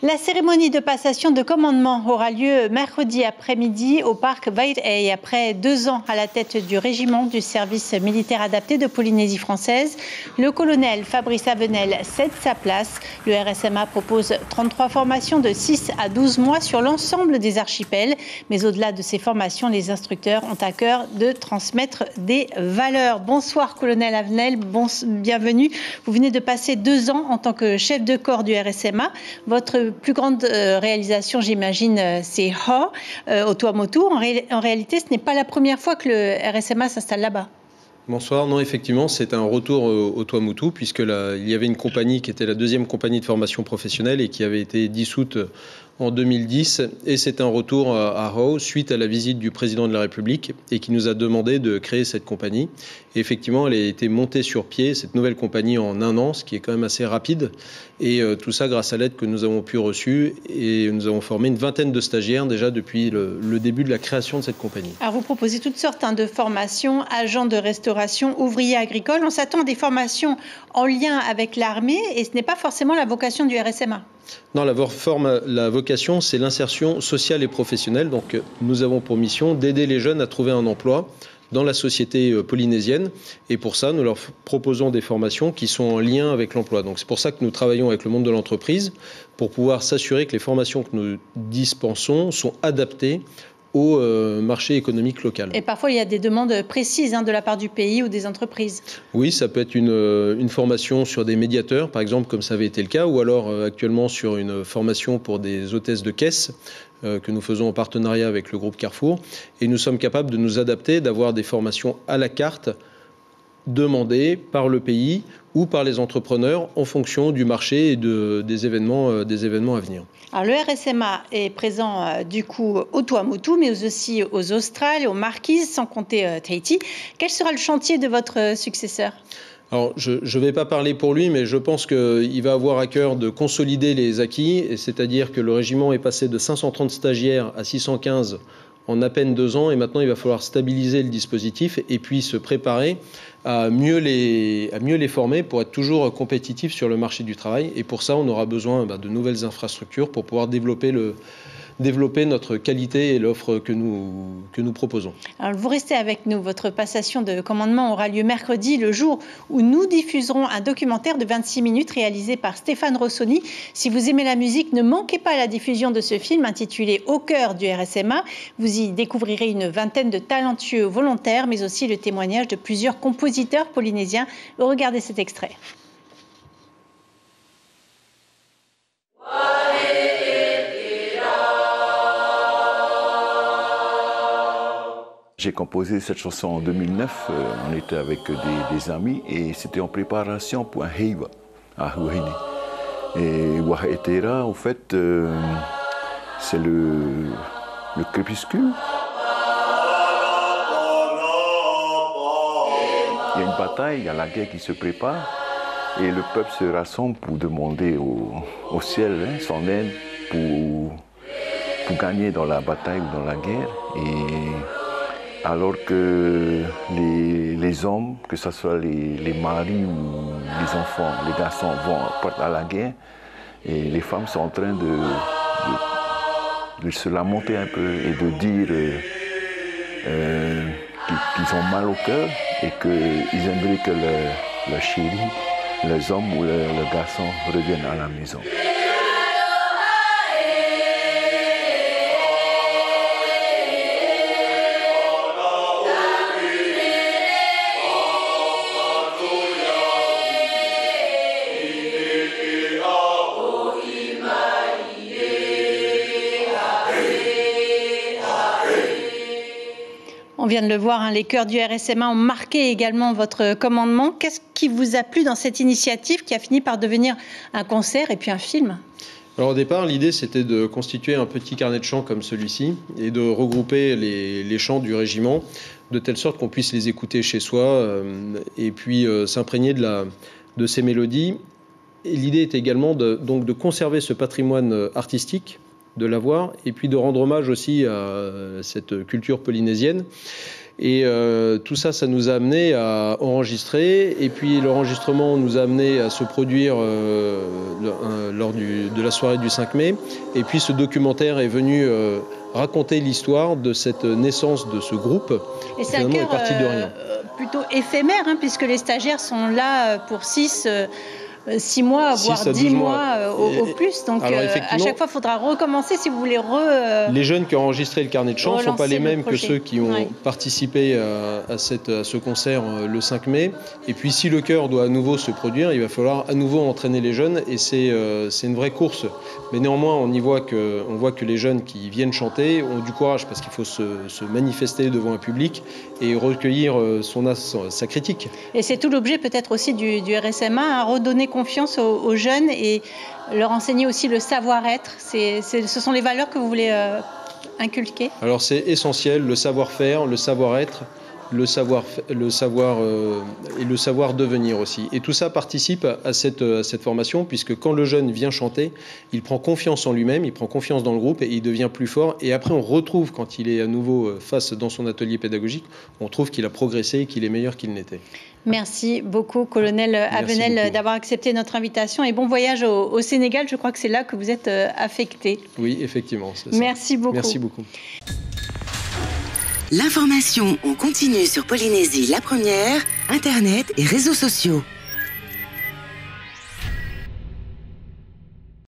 La cérémonie de passation de commandement aura lieu mercredi après-midi au parc Wai'ei. Après 2 ans à la tête du régiment du service militaire adapté de Polynésie française, le colonel Fabrice Avenel cède sa place. Le RSMA propose 33 formations de 6 à 12 mois sur l'ensemble des archipels. Mais au-delà de ces formations, les instructeurs ont à cœur de transmettre des valeurs. Bonsoir colonel Avenel, bienvenue. Vous venez de passer 2 ans en tant que chef de corps du RSMA. Votre plus grande réalisation, j'imagine, c'est au Tuamotu. En réalité, ce n'est pas la première fois que le RSMA s'installe là-bas. Bonsoir. Non, effectivement, c'est un retour au Tuamotu, puisque là, il y avait une compagnie qui était la 2e compagnie de formation professionnelle et qui avait été dissoute en 2010. Et c'est un retour à Hau suite à la visite du président de la République et qui nous a demandé de créer cette compagnie. Et effectivement, elle a été montée sur pied, cette nouvelle compagnie, en 1 an, ce qui est quand même assez rapide. Et tout ça grâce à l'aide que nous avons pu recevoir. Et nous avons formé une 20aine de stagiaires déjà depuis le début de la création de cette compagnie. Alors vous proposez toutes sortes de formations, agents de restauration, ouvriers agricoles. On s'attend à des formations en lien avec l'armée et ce n'est pas forcément la vocation du RSMA. Non, la vocation, c'est l'insertion sociale et professionnelle. Donc, nous avons pour mission d'aider les jeunes à trouver un emploi dans la société polynésienne. Et pour ça, nous leur proposons des formations qui sont en lien avec l'emploi. Donc, c'est pour ça que nous travaillons avec le monde de l'entreprise pour pouvoir s'assurer que les formations que nous dispensons sont adaptées au marché économique local. Et parfois, il y a des demandes précises de la part du pays ou des entreprises. Oui, ça peut être une formation sur des médiateurs, par exemple, comme ça avait été le cas, ou alors actuellement sur une formation pour des hôtesses de caisse que nous faisons en partenariat avec le groupe Carrefour. Et nous sommes capables de nous adapter, d'avoir des formations à la carte demandées par le pays ou par les entrepreneurs en fonction du marché et des événements à venir. Alors, le RSMA est présent du coup au Tuamotu, mais aussi aux Australes, aux Marquises, sans compter Tahiti. Quel sera le chantier de votre successeur ? Alors, je ne vais pas parler pour lui, mais je pense qu'il va avoir à cœur de consolider les acquis, c'est-à-dire que le régiment est passé de 530 stagiaires à 615 en à peine 2 ans, et maintenant il va falloir stabiliser le dispositif et puis se préparer à mieux les former pour être toujours compétitifs sur le marché du travail. Et pour ça, on aura besoin de nouvelles infrastructures pour pouvoir développer notre qualité et l'offre que nous proposons. Alors, vous restez avec nous. Votre passation de commandement aura lieu mercredi, le jour où nous diffuserons un documentaire de 26 minutes réalisé par Stéphane Rossoni. Si vous aimez la musique, ne manquez pas la diffusion de ce film intitulé « Au cœur du RSMA ». Vous y découvrirez une 20aine de talentueux volontaires, mais aussi le témoignage de plusieurs compositeurs polynésiens. Regardez cet extrait. J'ai composé cette chanson en 2009, on était avec des amis et c'était en préparation pour un heiva à Huahine. Et Wahaetera, en fait, c'est le crépuscule. Il y a une bataille, il y a la guerre qui se prépare et le peuple se rassemble pour demander au ciel son aide pour gagner dans la bataille ou dans la guerre. Alors que les hommes, que ce soit les maris ou les enfants, les garçons partent à la guerre, et les femmes sont en train de se lamenter un peu et de dire qu'ils ont mal au cœur et qu'ils aimeraient que leur chéri, les hommes ou les garçons reviennent à la maison. On vient de le voir, les chœurs du RSMA ont marqué également votre commandement. Qu'est-ce qui vous a plu dans cette initiative qui a fini par devenir un concert et puis un film ? Alors au départ, l'idée c'était de constituer un petit carnet de chants comme celui-ci et de regrouper les chants du régiment de telle sorte qu'on puisse les écouter chez soi et puis s'imprégner de ces mélodies. Et l'idée est également donc de conserver ce patrimoine artistique, de l'avoir, et puis de rendre hommage aussi à cette culture polynésienne. Et tout ça, ça nous a amené à enregistrer. Et puis l'enregistrement nous a amené à se produire lors de la soirée du 5 mai. Et puis ce documentaire est venu raconter l'histoire de cette naissance de ce groupe. Et c'est un cœur plutôt éphémère, hein, puisque les stagiaires sont là pour 6 mois, voire 10 mois au plus. Donc à chaque fois, il faudra recommencer si vous voulez Les jeunes qui ont enregistré le carnet de chants ne sont pas les mêmes que ceux qui ont participé à ce concert le 5 mai. Et puis si le chœur doit à nouveau se produire, il va falloir à nouveau entraîner les jeunes et c'est une vraie course. Mais néanmoins, on voit que les jeunes qui viennent chanter ont du courage parce qu'il faut se manifester devant un public et recueillir sa critique. Et c'est tout l'objet peut-être aussi du RSMA, à redonner confiance aux jeunes et leur enseigner aussi le savoir-être. Ce sont les valeurs que vous voulez inculquer? Alors c'est essentiel, le savoir-faire, le savoir-être, le savoir et le savoir devenir aussi. Et tout ça participe à cette formation, puisque quand le jeune vient chanter, il prend confiance en lui-même, il prend confiance dans le groupe et il devient plus fort. Et après, on retrouve, quand il est à nouveau dans son atelier pédagogique, on trouve qu'il a progressé et qu'il est meilleur qu'il n'était. Merci beaucoup, colonel Avenel, d'avoir accepté notre invitation et bon voyage au Sénégal. Je crois que c'est là que vous êtes affecté. Oui, effectivement. Merci beaucoup. Merci beaucoup. L'information en continu sur Polynésie la première, Internet et réseaux sociaux.